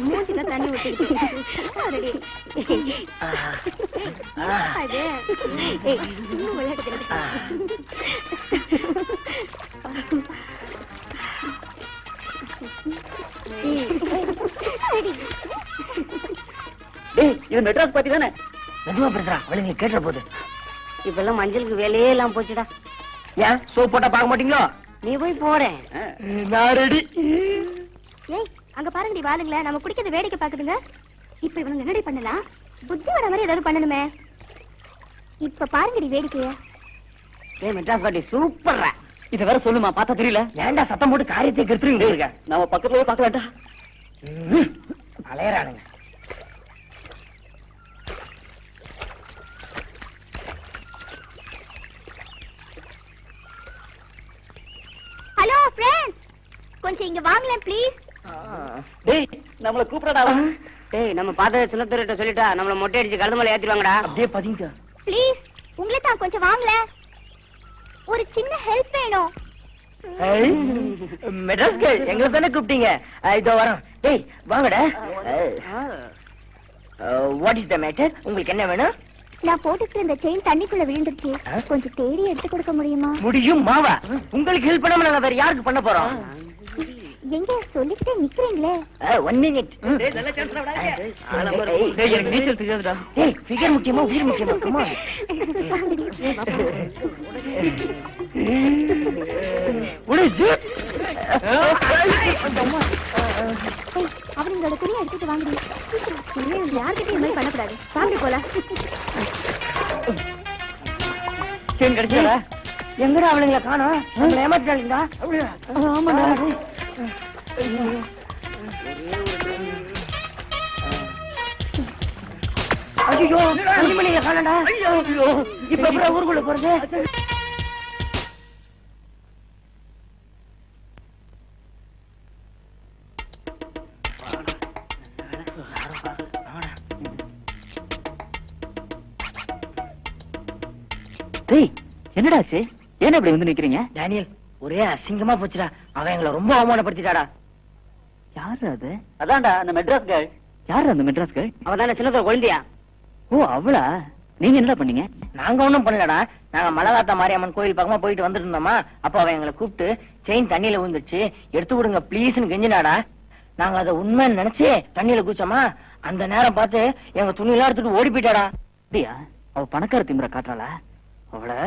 மூஞ்சில தண்ணி ஊத்திக்கிட்டு இன்னும் விளையாட்டு. இது மெட்ராஸ் பாத்தி தானே? மெதுவா பேசுறா, அவளுங்க கேட்டுற போது. இப்பெல்லாம் மஞ்சளுக்கு வேலையே எல்லாம் போச்சுடா. ஏன் சோப் போட்டா பார்க்க மாட்டீங்களோ? நீ போய் போறேன். நான் ரெடி. ஏய், அங்க பாருங்கடி வாளுங்கள, நம்ம குடிக்கிறது வேடிக்கை பாக்குதுங்க. இப்ப இவனுங்க என்னடி பண்ணலாம்? புத்தி வர மாதிரி ஏதாவது பண்ணணுமே. இப்ப பாருங்கடி வேடிக்கைய. ஏய் மெட்ராஸ் பாட்டி சூப்பர்ரா. இத வேற சொல்லுமா, பார்த்தா தெரியல. ஏன்டா சத்தம் போட்டு காரியத்தை கெடுத்துறீங்க இருக்க? நாம பக்கத்துலயே பார்க்க வேண்டாம். அலையறானுங்க. ஹலோ फ्रेंड्स, கொஞ்சம் இங்க வாங்களேன் ப்ளீஸ். டேய் நம்மள கூப்பிடடா. டேய் நம்ம பாத சின்னத்தூர்ட்ட சொல்லிட்டா நம்மள மொட்டை அடிச்சு கழுதுமலை ஏத்திடுவாங்கடா. அப்படியே பதிங்க. ப்ளீஸ் உங்களை தான் கொஞ்சம் வாங்களேன். ஒரு சின்ன ஹெல்ப் வேணும். மெட்ராஸ் கேள், எங்களை தானே கூப்பிட்டீங்க. இதோ வரோம். டேய் வாங்கடா. What is the matter? உங்களுக்கு என்ன வேணும்? நான் போட்டுக்கிற இந்த செயின் தண்ணிக்குள்ள விழுந்துருச்சு. கொஞ்சம் தேடி எடுத்து கொடுக்க முடியுமா? முடியும் மாவா. உங்களுக்கு ஹெல்ப் பண்ணாம நாங்க வேற யாருக்கு பண்ண போறோம்? எங்க சொல்லிக்கிட்டே நிக்கிறீங்களே. 1 மினிட். டேய் நல்ல சான்ஸ்டா விடாதீங்க. டேய் எனக்கு நீச்சல் தெரியாதுடா. டேய் ஃபிகர் முக்கியமா உயிர் முக்கியமா? Come on. அவங்களோட துணியை எடுத்துட்டு வாங்கடி. யார்கிட்டயும் இந்த மாதிரி பண்ணக்கூடாது. வாங்கடி போலாம். செயின் கிடைச்சா? எங்கடா அவளுங்களை காணோம்? நம்மள ஏமாத்திட்டாங்களா? ஆமாடா. ஐயோ மணிமணியை காணடா. இப்ப எப்படி ஊருக்குள்ள போறது? என்னடாச்சு? ஏன் இப்படி வந்து நிக்கிறீங்க? டேனியல், ஒரே அசிங்கமா போச்சுடா. அவன் எங்களை ரொம்ப அவமானப்படுத்திட்டாடா. யாரு அது? அதான்டா அந்த மெட்ராஸ் கேர்ள். யாரு அந்த மெட்ராஸ் கேர்ள்? அவதான சின்னதோட குழந்தையா? ஓ அவளா? நீங்க என்ன பண்ணீங்க? நாங்க ஒண்ணும் பண்ணலடா. நாங்க மலகாத்தா மாரியம்மன் கோயில் பக்கமா போயிட்டு வந்துட்டு இருந்தோமா, அப்ப அவன் எங்களை கூப்பிட்டு செயின் தண்ணியில விழுந்துச்சு, எடுத்து விடுங்க பிளீஸ்னு கெஞ்சினாடா. நாங்க அதை உண்மைன்னு நினைச்சு தண்ணியில குச்சோமா, அந்த நேரம் பார்த்து எங்க துணியெல்லாம் எடுத்துட்டு ஓடி போயிட்டாடா. அப்படியா? அவ பணக்கார திமிர காட்டுறாளா? அவளை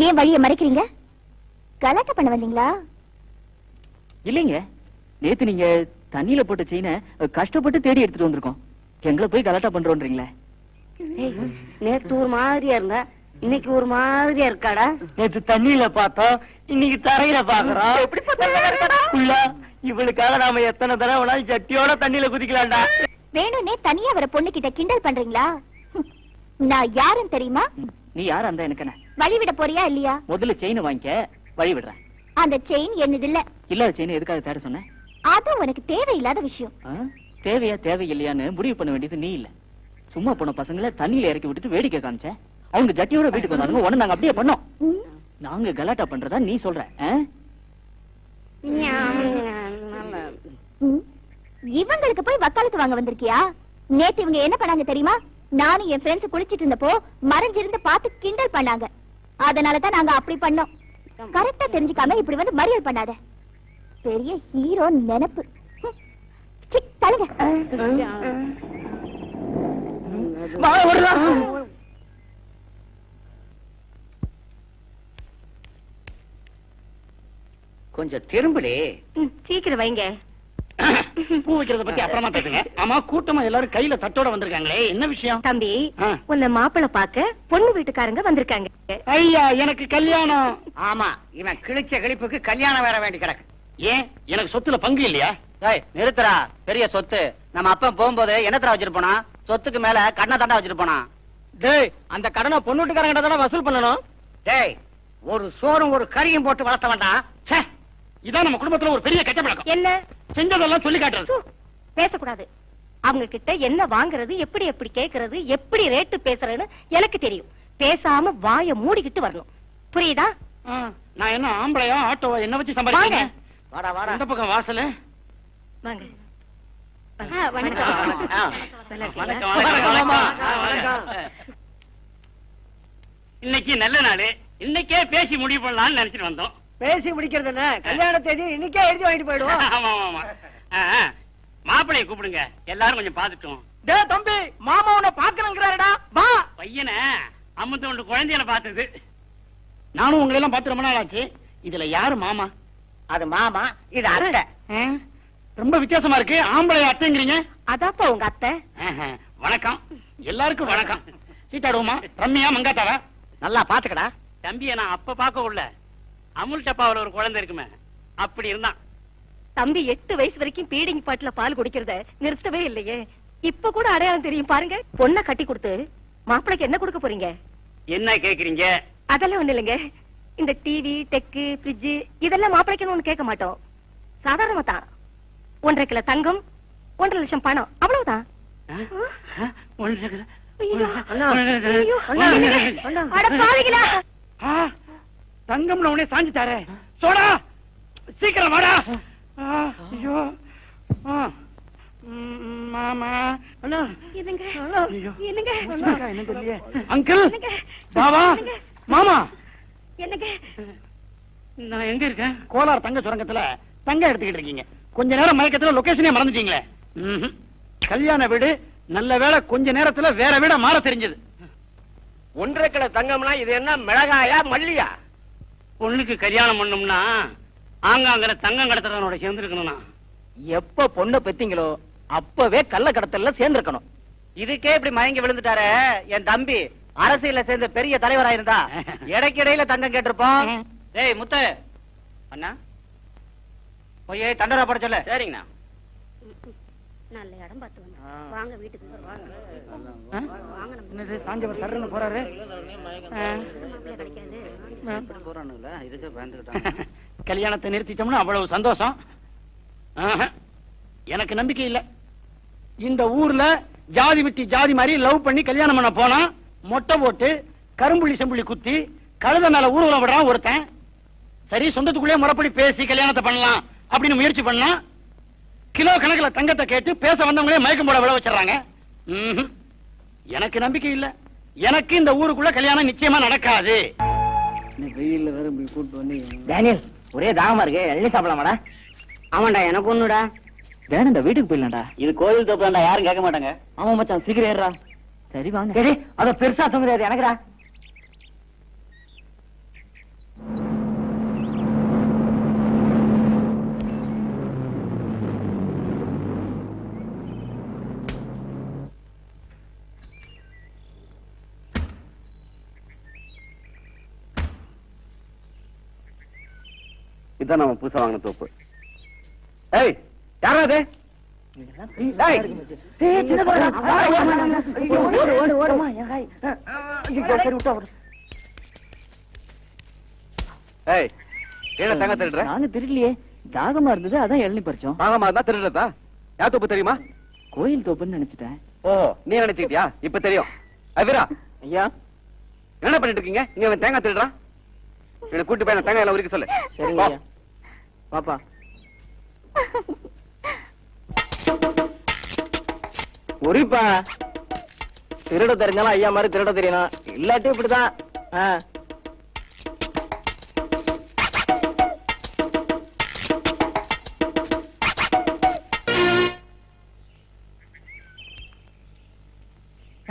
ஏன் வழியை மறைக்கிறீங்க? கலாட்டா பண்ண வந்தீங்களா? இல்லைங்க, நேத்து நீங்க தண்ணியில போட்ட செயினை கஷ்டப்பட்டு தேடி எடுத்துட்டு வந்திருக்கோம். எங்களை போய் கலாட்டா பண்றோன்றீங்களே. நேத்து ஒரு மாதிரியா இருந்தா, இன்னைக்கு ஒரு மாதிரியா இருக்காடா. நேத்து தண்ணியில பார்த்தோம், இன்னைக்கு தரையில பாக்குறோம். இவளுக்காக நாம எத்தனை தடவை வேணாலும் சட்டியோட தண்ணியில குதிக்கலாம்டா. வேணும்னே தனியா வர பொண்ணு கிட்ட கிண்டல் பண்றீங்களா? நான் யாருன்னு தெரியுமா? நீ யாரு அந்த எனக்கு என்ன? வழி விட போறியா இல்லையா? முதல்ல செயின் வாங்கிக்க, வழி விடுறேன். அந்த செயின் என்னது இல்ல. இல்லாத செயின் எதுக்காக தேட சொன்னேன்? அது உனக்கு தேவையில்லாத விஷயம். தேவையா தேவையில்லையான்னு முடிவு பண்ண வேண்டியது நீ இல்ல. சும்மா போன பசங்களை தண்ணியில இறக்கி விட்டுட்டு வேடிக்கை காமிச்ச. அவங்க ஜட்டியோட வீட்டுக்கு வந்தாங்க, உடனே நாங்க அப்படியே பண்ணோம். நாங்க கலாட்டா பண்றதா நீ சொல்ற? இவங்களுக்கு போய் வக்காலத்து வாங்க வந்திருக்கியா? நேத்து இவங்க என்ன பண்ணாங்க தெரியுமா? நானும் என் ஃப்ரெண்ட்ஸ் குளிச்சிட்டு இருந்தப்போ மறைஞ்சிருந்து பார்த்து கிண்டல் பண்ணாங்க. அதனாலதான் நாங்க அப்படி பண்ணோம். கரெக்டா தெரிஞ்சுக்காம இப்படி வந்து மறியல் பண்ணாத. பெரிய ஹீரோ நினைப்பு. கொஞ்சம் திரும்பலே. சீக்கிரம் வைங்க. பூ வைக்கிறத பத்தி அப்புறமா பேசுங்க. ஆமா, கூட்டமா எல்லாரும் கையில தட்டோட வந்திருக்காங்களே, என்ன விஷயம்? தம்பி, உன்னை மாப்பிள்ளை பார்க்க பொண்ணு வீட்டுக்காரங்க வந்திருக்காங்க. ஐயா, எனக்கு கல்யாணம். ஆமா, இவன் கிழிச்ச கிழிப்புக்கு கல்யாணம் வேற வேண்டி கிடக்கு. ஏன், எனக்கு சொத்துல பங்கு இல்லையா? நிறுத்துறா, பெரிய சொத்து. நம்ம அப்பா போகும்போது என்னத்தரா வச்சிட்டு போனா? சொத்துக்கு மேல கடனை தாண்டா வச்சிட்டு போனா. டேய், அந்த கடனை பொண்ணு வீட்டுக்காரங்க தானே வசூல் பண்ணணும். டேய், ஒரு சோறும் ஒரு கறியும் போட்டு வளர்த்த வேண்டாம். ச்சே, இதான் நம்ம குடும்பத்துல ஒரு பெரிய கெட்ட பழக்கம். என்ன செஞ்சதெல்லாம் சொல்லி காட்டுறது. பேசக்கூடாது. அவங்க கிட்ட என்ன வாங்குறது, எப்படி எப்படி கேக்குறது, எப்படி ரேட்டு பேசுறதுன்னு எனக்கு தெரியும். பேசாம வாய மூடிக்கிட்டு வரணும். புரியுதா? நான் என்ன ஆம்பளையா ஆட்டோவா என்ன வச்சு சம்பாதிக்கிறேன்? வாடா வாடா. இந்த பக்கம் வாசல். வாங்க. வணக்கம், வணக்கம், வணக்கம். இன்னைக்கு நல்ல நாள். இன்னைக்கே பேசி முடிவு பண்ணலாம்னு நினைச்சிட்டு வந்தோம். பேசி முடிக்கிறது என்ன, கல்யாண தேதி இன்னைக்கே எழுதி வாங்கிட்டு போயிடுவோம். ஆமா ஆமா. மாப்பிளைய கூப்பிடுங்க, எல்லாரும் கொஞ்சம் பாத்துட்டோம். டேய் தம்பி, மாமா உன்னை பாக்கணுங்கிறாருடா, வா. பையனை அம்மத்து ஒன்று குழந்தையில பார்த்தது. நானும் உங்களை எல்லாம் பார்த்து ரொம்ப நாள் ஆச்சு. இதுல யாரு மாமா? அது மாமா, இது அத்தை. ரொம்ப வித்தியாசமா இருக்கு. ஆம்பளை அத்தைங்கிறீங்க. அதாப்பா உங்க அத்தை. வணக்கம், எல்லாருக்கும் வணக்கம். சீட்டாடுவோமா? ரம்யா மங்காத்தாவா? நல்லா பாத்துக்கடா. தம்பியை நான் அப்ப பார்க்க உள்ள அமுல் டப்பாவில் ஒரு குழந்தை இருக்குமே, அப்படி இருந்தான். தம்பி 8 வயசு வரைக்கும் பீடிங் பாட்டுல பால் குடிக்கிறத நிறுத்தவே இல்லையே. இப்ப கூட அடையாளம் தெரியும் பாருங்க. பொண்ணை கட்டி கொடுத்து மாப்பிளைக்கு என்ன கொடுக்க போறீங்க? என்ன கேக்குறீங்க? அதெல்லாம் ஒண்ணு இல்லைங்க. இந்த டிவி, டெக்கு, ஃப்ரிட்ஜ் இதெல்லாம் மாப்பிளைக்குன்னு ஒண்ணு கேட்க மாட்டோம். சாதாரணமா தான் 1.5 கிலோ தங்கம், 1.5 லட்சம் பணம், அவ்வளவுதான். தங்கம்ல உடனே சாஞ்சிட்டாரே. சோடா, சீக்கிரம் வாடா. ஐயோ மாமா. அங்கிள், பாபா, மாமா. நான் எங்க இருக்கேன்? கோலார் தங்க சுரங்கத்துல தங்கம் எடுத்துக்கிட்டு இருக்கீங்க. கொஞ்ச நேரம் மயக்கத்துல லொகேஷனே மறந்துட்டீங்களே. கல்யாண வீடு நல்ல வேளை, கொஞ்ச நேரத்துல வேற வீட மாற தெரிஞ்சது. 1.5 கிலோ தங்கம்னா இது என்ன மிளகாயா மல்லியா? பொண்ணுக்கு கல்யாணம் பண்ணோம்னா ஆங்காங்கிற தங்கம் கடத்துறவனோட சேர்ந்துருக்கணும்னா எப்ப பொண்ணை பெத்தீங்களோ அப்பவே கள்ள கடத்தல்ல சேர்ந்திருக்கணும். இதுக்கே இப்படி மயங்கி விழுந்துட்டாரே என் தம்பி. அரசியல்ல சேர்ந்த பெரிய தலைவரா இருந்தா இடைக்கிடையில தங்கம் கேட்டிருப்போம். டேய் முத்து அண்ணா, போய் தண்டரா பட சொல்ல. சரிங்கண்ணா. நல்ல இடம் பார்த்து வாங்க வீட்டுக்கு. என்னது சாஞ்சவர் சர்ன்னு போறாரு? கல்யாணத்தை நிறுத்திட்டோம்னு அவ்வளவு சந்தோஷம். எனக்கு நம்பிக்கை இல்ல. இந்த ஊர்ல ஜாதி விட்டு ஜாதி மாதிரி லவ் பண்ணி கல்யாணம் பண்ண போனா மொட்டை போட்டு கரும்புள்ளி செம்புள்ளி குத்தி கழுத மேல ஊர்வலம் விடுறான் ஒருத்தன். சரி, சொந்தத்துக்குள்ளே முறைப்படி பேசி கல்யாணத்தை பண்ணலாம் அப்படின்னு முயற்சி பண்ணா கிலோ கணக்குல தங்கத்தை கேட்டு பேச வந்தவங்களே மயக்கம் போட விட வச்சிடறாங்க. எனக்கு நம்பிக்கை இல்ல. எனக்கு இந்த ஊருக்குள்ள கல்யாணம் நிச்சயமா நடக்காது. வெயில்ல வேற கூட்டு வந்து டேனியல், ஒரே தாகமா இருக்கு, எள்ளி சாப்பிடலாமாடா? ஆமாண்டா, எனக்கு ஒண்ணுடா. வேணும்டா, வீட்டுக்கு போயிடலாம்டா. இது கோயில் தோப்புலாண்டா, யாரும் கேட்க மாட்டாங்க. ஆமா மச்சான், சீக்கிரம் ஏறா. சரி வாங்க. சரி, அத பெருசா தொங்குறாரு எனக்குடா. இதான் நம்ம புதுசா வாங்கின தோப்பு. ஏய், யாரா அது? ஏய், ஏன் தங்க திருடுற? நாங்க திருடலையே, தாகமா இருந்தது அதான் இளநீ பறிச்சோம். தாகமா இருந்தா திருடுறதா? யார் தோப்பு தெரியுமா? கோயில் தோப்புன்னு நினைச்சிட்டேன். ஓ, நீ நினைச்சுக்கிட்டியா? இப்ப தெரியும். வீரா, ஐயா என்ன பண்ணிட்டு இருக்கீங்க? இங்க அவன் தேங்காய் திருடுறான். என்ன கூட்டு போய் தேங்காய் எல்லாம் உரிக்க சொல்லு. சரிங்க ஐயா. பாப்பா உரிப்பா. திருட தெரிஞ்சாலும் ஐயா மாதிரி திருட தெரியணும், இல்லாட்டி இப்படிதான்.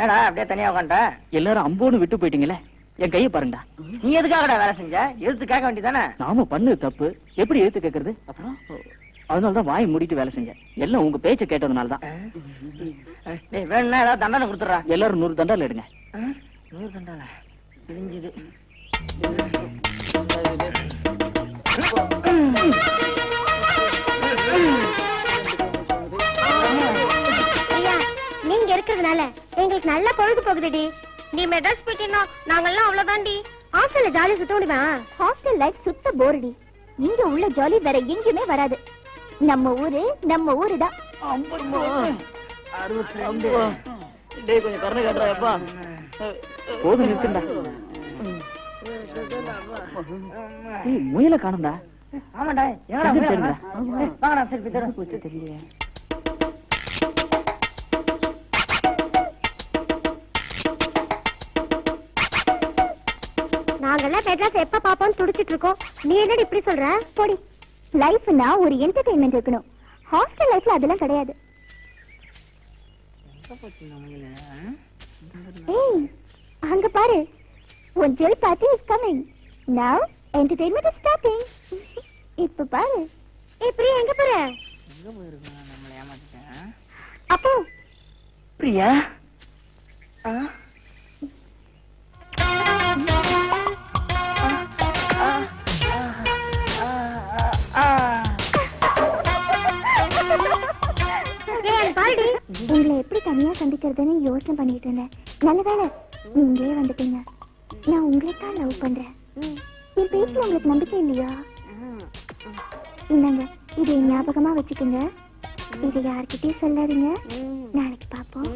ஏடா அப்படியே தனியா உட்காந்துட்ட? எல்லாரும் அம்போன்னு விட்டு போயிட்டீங்களே, என் கையை பாருங்கடா. நீ எதுக்காகடா வேலை செஞ்ச? எழுத்து கேட்க வேண்டியதானே? நாம பண்ணது தப்பு, எப்படி எழுத்து கேட்கறது? அப்புறம் அதனாலதான் வாய் மூடிட்டு வேலை செஞ்சேன். எல்லாம் உங்க பேச்ச கேட்டதுனாலதான். நீ வேணும்னா ஏதாவது தண்டனை கொடுத்துறா. எல்லாரும் 100 தண்டால எடுங்க. 100 தண்டனை கிழிஞ்சுது. நீங்க இருக்கிறதுனால எங்களுக்கு நல்ல பொழுது போகுதுடி. நீ மெட்ராஸ் போயிட்டீங்கன்னா நாங்கெல்லாம் அவ்வளவுதான்டி. ஹாஸ்டல்ல ஜாலியா சுத்த முடியுமா? ஹாஸ்டல் லைஃப் சுத்த போரடி. இங்க உள்ள ஜாலி வேற எங்கேயுமே வராது. நம்ம ஊரு தான். டேய் கொஞ்சம் கருணை காட்டுறா எப்பா. போதும் நிறுத்துடா. முயலை காணும்டா. ஆமாடா எங்கடா தெரியல. வாங்கடா சரி தர போச்சு தெரியல. நாங்கெல்லாம் மெட்ராஸ் எப்ப பாப்போம்னு துடிச்சிட்டு இருக்கோம். நீ என்னடி இப்படி சொல்ற? போடி. லைஃப்னா ஒரு என்டர்டெயின்மெண்ட் இருக்கணும். ஹாஸ்டல் லைஃப்ல அதெல்லாம் கிடையாது. ஏய் அங்க பாரு. உன் ஜெல் பார்ட்டி இஸ் கமிங். நவ என்டர்டெயின்மெண்ட் இஸ் ஸ்டார்டிங். இப்ப பாரு. ஏய் பிரியா எங்க போற? எங்க போயிருக்கா நம்மள ஏமாத்திட்டேன். அப்போ பிரியா பாருடி. உங்களை எப்படி தனியா சந்திக்கிறதுன்னு யோசனை பண்ணிட்டு இருந்தேன். நல்ல வேளை நீங்களே வந்துட்டீங்க. நான் உங்களை தான் லவ் பண்றேன். என் பேச்சுல உங்களுக்கு நம்பிக்கை இல்லையா? இந்தாங்க இதை ஞாபகமா வச்சுக்கோங்க. இதை யார்கிட்டயும் சொல்லாதீங்க. நாளைக்கு பாப்போம்.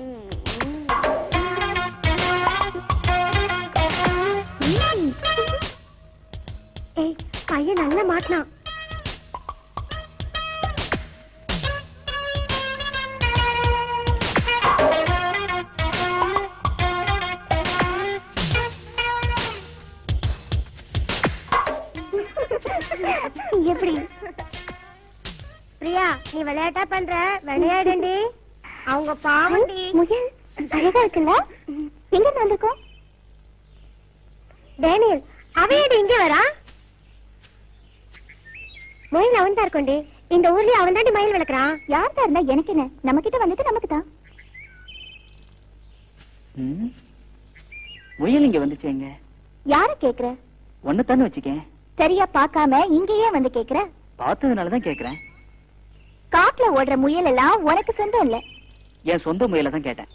ஏய் பையன் நல்லா மாட்டினான். எப்படி பிரியா நீ விளையாட்டா பண்ற? விளையாடுண்டி. அவங்க பாவண்டி. முயல் அழகா இருக்குல்ல? எங்க வந்திருக்கோம்? டேனியல் அவையடி இங்க வரா? மயில் அவன் தான் இருக்கோண்டி. இந்த ஊர்லயே அவன் தாண்டி மயில் வளர்க்குறான். யார் தான் இருந்தா எனக்கு என்ன? நம்ம கிட்ட வந்துட்டு நமக்கு தான். முயல் இங்க வந்துச்சு. எங்க யார கேக்குற? ஒன்னு தானே வச்சுக்கேன். சரியா பாக்காம இங்கேயே வந்து கேக்குற? பார்த்ததுனாலதான் கேக்குறேன். காட்டுல ஓடுற முயல் எல்லாம் உனக்கு சொந்தம் இல்ல. என் சொந்த முயலை தான் கேட்டேன்.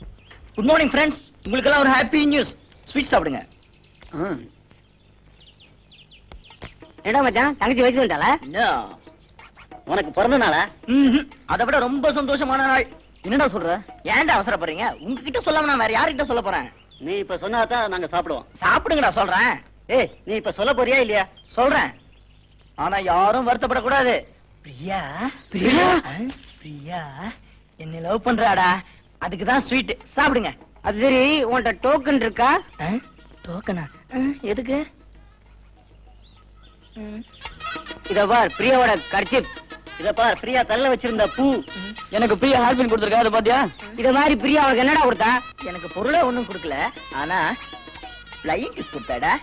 Good morning friends. உங்களுக்கு எல்லாம் ஒரு ஹாப்பி நியூஸ். ஸ்வீட் சாப்பிடுங்க. என்ன மச்சான் தங்கச்சி வயசு வந்தாளா? உனக்கு பிறந்த நாளா? அதை விட ரொம்ப சந்தோஷமான நாள். என்னடா சொல்ற? ஏன்டா அவசரப்படுறீங்க? உங்ககிட்ட சொல்லாம நான் வேற யார்கிட்ட சொல்ல போறேன்? நீ இப்ப சொன்னாதான் நாங்க சாப்பிடுவோம். சாப்பிடுங்கடா சொல்றேன். ஏய் நீ இப்ப சொல்ல போறியா இல்லையா? சொல்றேன். ஆனா யாரும் வருத்தப்படக்கூடாது. பிரியா பிரியா? பிரியா என்ன லவ் பண்றாடா. அதுக்குதான் ஸ்வீட். சாப்பிடுங்க. அது சரி உன்கிட்ட டோக்கன் இருக்கா? டோக்கனா? எதுக்கு? இத பார் பிரியாவோட கர்ச்சிப். இத பார் பிரியா தள்ள வச்சிருந்த பூ. எனக்கு பிரியா ஹார்பின் கொடுத்திருக்கா. அது பாத்தியா? இத மாதிரி பிரியா அவளுக்கு என்னடா கொடுத்தா? எனக்கு பொருளே ஒண்ணும் கொடுக்கல. ஆனா ஃப்ளையிங் கிஸ் கொடுத்தாடா.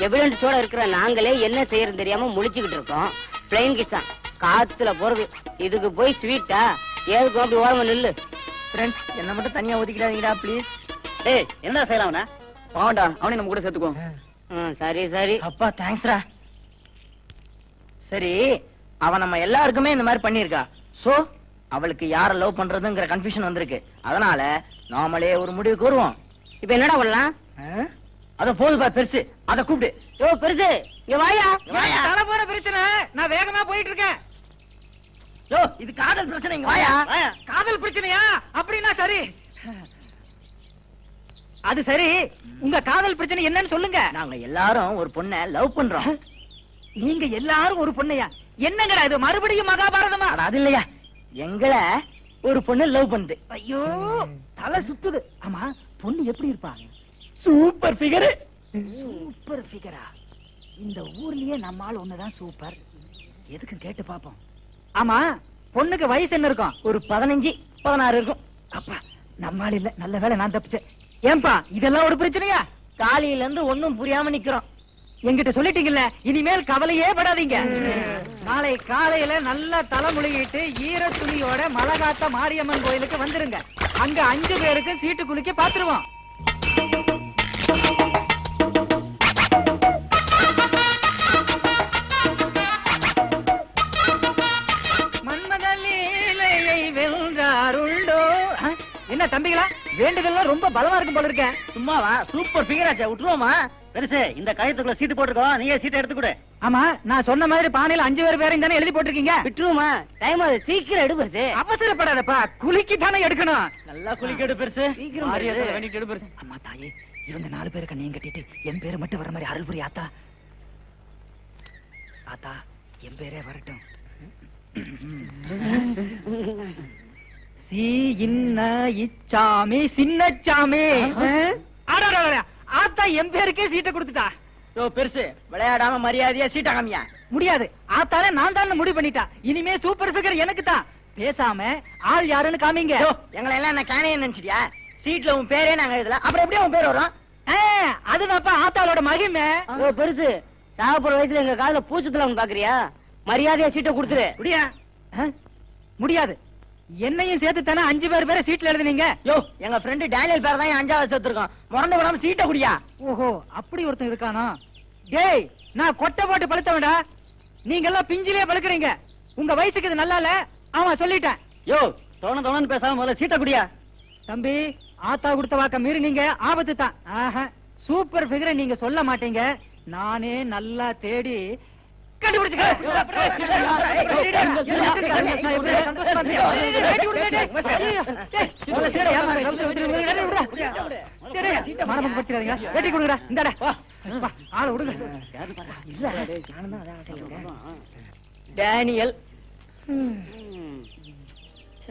எவிடன்ஸோட இருக்கிற நாங்களே என்ன செய்யறது தெரியாம முழிச்சுக்கிட்டு இருக்கோம். பிளைன் கிஸ் தான் காத்துல போறது. இதுக்கு போய் ஸ்வீட்டா? ஏதுக்கும் அப்படி ஓரமா நில்லு. ஃப்ரெண்ட்ஸ் என்ன மட்டும் தனியா ஒதுக்கிடாதீங்கடா ப்ளீஸ். ஏய் என்ன செய்யலாம் அவன? பாவண்டா அவனை நம்ம கூட சேர்த்துக்குவோம். சரி சரி. அப்பா தேங்க்ஸ்ரா. சரி அவன் நம்ம எல்லாருக்குமே இந்த மாதிரி பண்ணிருக்கா. சோ அவளுக்கு யார லவ் பண்றதுங்கிற கன்ஃபியூஷன் வந்திருக்கு. அதனால நாமளே ஒரு முடிவுக்கு வருவோம். இப்ப என்னடா பண்ணலாம்? அத போதுப்பா பெருசு. அத கூப்பிடு. யோ பெருசு இங்க வாயா. தலை போற பிரச்சனை. நான் வேகமா போயிட்டு இருக்கேன். யோ இது காதல் பிரச்சனை. இங்க வாயா. காதல் பிரச்சனையா? அப்படின்னா சரி. அது சரி உங்க காதல் பிரச்சனை என்னன்னு சொல்லுங்க. நாங்க எல்லாரும் ஒரு பொண்ணை லவ் பண்றோம். நீங்க எல்லாரும் ஒரு பொண்ணையா? என்னங்கடா இது மறுபடியும் மகாபாரதமா? அது இல்லையா, எங்களை ஒரு பொண்ணு லவ் பண்ணுது. ஐயோ தலை சுத்துது. ஆமா பொண்ணு எப்படி இருப்பா? Super figure. சூப்பர் ஃபிகரா? இந்த ஊர்லயே நம்ம ஆள் ஒண்ணுதான் சூப்பர். எதுக்கு கேட்டு பாப்போம். ஆமா பொண்ணுக்கு வயசு என்ன இருக்கும்? ஒரு 15-16 இருக்கும். அப்பா நம்ம ஆள் இல்ல. நல்ல வேளை நான் தப்பிச்சேன். ஏன்பா இதெல்லாம் ஒரு பிரச்சனையா? காலையில இருந்து ஒண்ணும் புரியாம நிக்கிறோம். என்கிட்ட சொல்லிட்டீங்கல்ல, இனிமேல் கவலையே படாதீங்க. நாளை காலையில நல்லா தலைமுழுகிட்டு ஈர துணியோட மலகாத்த மாரியம்மன் கோயிலுக்கு வந்துருங்க. அங்க 5 பேருக்கு சீட்டு குலுக்கி பாத்துருவோம். மன்மத லீலையை வென்றாருண்டோ. என்ன தம்பிகளா வேண்டிய இதெல்லாம் ரொம்ப பலமா இருக்கும் போல இருக்கேன். சும்மாவா சூப்பர் ஃபிகர் ஆச்சே, விட்டுருவோமா? பெருசு இந்த காயத்துக்குள்ள சீட்டு போட்டுருக்கோம், நீங்க சீட்டை எடுத்து கொடு. ஆமா, நான் சொன்ன மாதிரி பானையில 5 பேர் பேரையும் தானே எழுதி போட்டிருக்கீங்க. விட்டுருவோமா? டைம் அது, சீக்கிரம் எடு பெருசு. அவசரப்படாதப்பா, குலுக்கி தானே எடுக்கணும். நல்லா குளிக்க எடு பெருசு. சீக்கிரம் ஆரியாத்தை எடு. வேண்டிட்டு எடு பெருசு. அம்மா தாயே, இவங்க 4 பேருக்கு நீங்க கட்டிட்டு என் பேரு மட்டும் வர மாதிரி அருள் புரி ஆத்தா. ஆத்தா, என் பேரே வரட்டும். சி இன்ன இச்சாமி சின்னச்சாமி. அடடடட, ஆத்தா என் பேருக்கே சீட்டை கொடுத்துட்டா. யோ பெருசு, விளையாடாம மரியாதையா சீட்டா காமியா. முடியாது, ஆத்தாலே நான் தான் முடிவு பண்ணிட்டா. இனிமே சூப்பர் ஃபிகர் எனக்கு தான். பேசாம ஆள் யாருன்னு காமிங்க. எங்களை எல்லாம் என்ன காணைய நினைச்சிட்டியா? சீட்ல உன் பேரே நாங்க எழுதல, அப்புறம் எப்படி உன் பேர் வரும்? அதுதான்ப்பா ஆத்தாளோட மகிமை. ஓ பெருசு, சாகப்புற வயசுல எங்க காதுல பூச்சத்துல அவன் பாக்குறியா? மரியாதையா சீட்டை கொடுத்துரு. முடியா? முடியாது. என்னையும் சேர்த்து தானே 5 பேர் பேரை சீட்ல எழுதுனீங்க. யோ, எங்க ஃப்ரெண்ட் டேனியல் பேர் தான் 5ஆவது சேர்த்திருக்கோம். முரண்டு விடாம சீட்டை குடியா. ஓஹோ, அப்படி ஒருத்தன் இருக்கானோ? டேய், நான் கொட்டை போட்டு பழுத்தவன்டா. நீங்க எல்லாம் பிஞ்சிலே பழுக்கிறீங்க. உங்க வயசுக்கு இது நல்லா இல்ல. ஆமா, சொல்லிட்டேன். யோ, தோணு பேசாம முதல்ல சீட்டை குடியா. தம்பி, ஆத்தா கொடுத்த வாக்க மீறி நீங்க ஆபத்து தான். ஆஹா, சூப்பர் ஃபிகரை நீங்க சொல்ல மாட்டீங்க. நானே நல்லா தேடி டேனியல்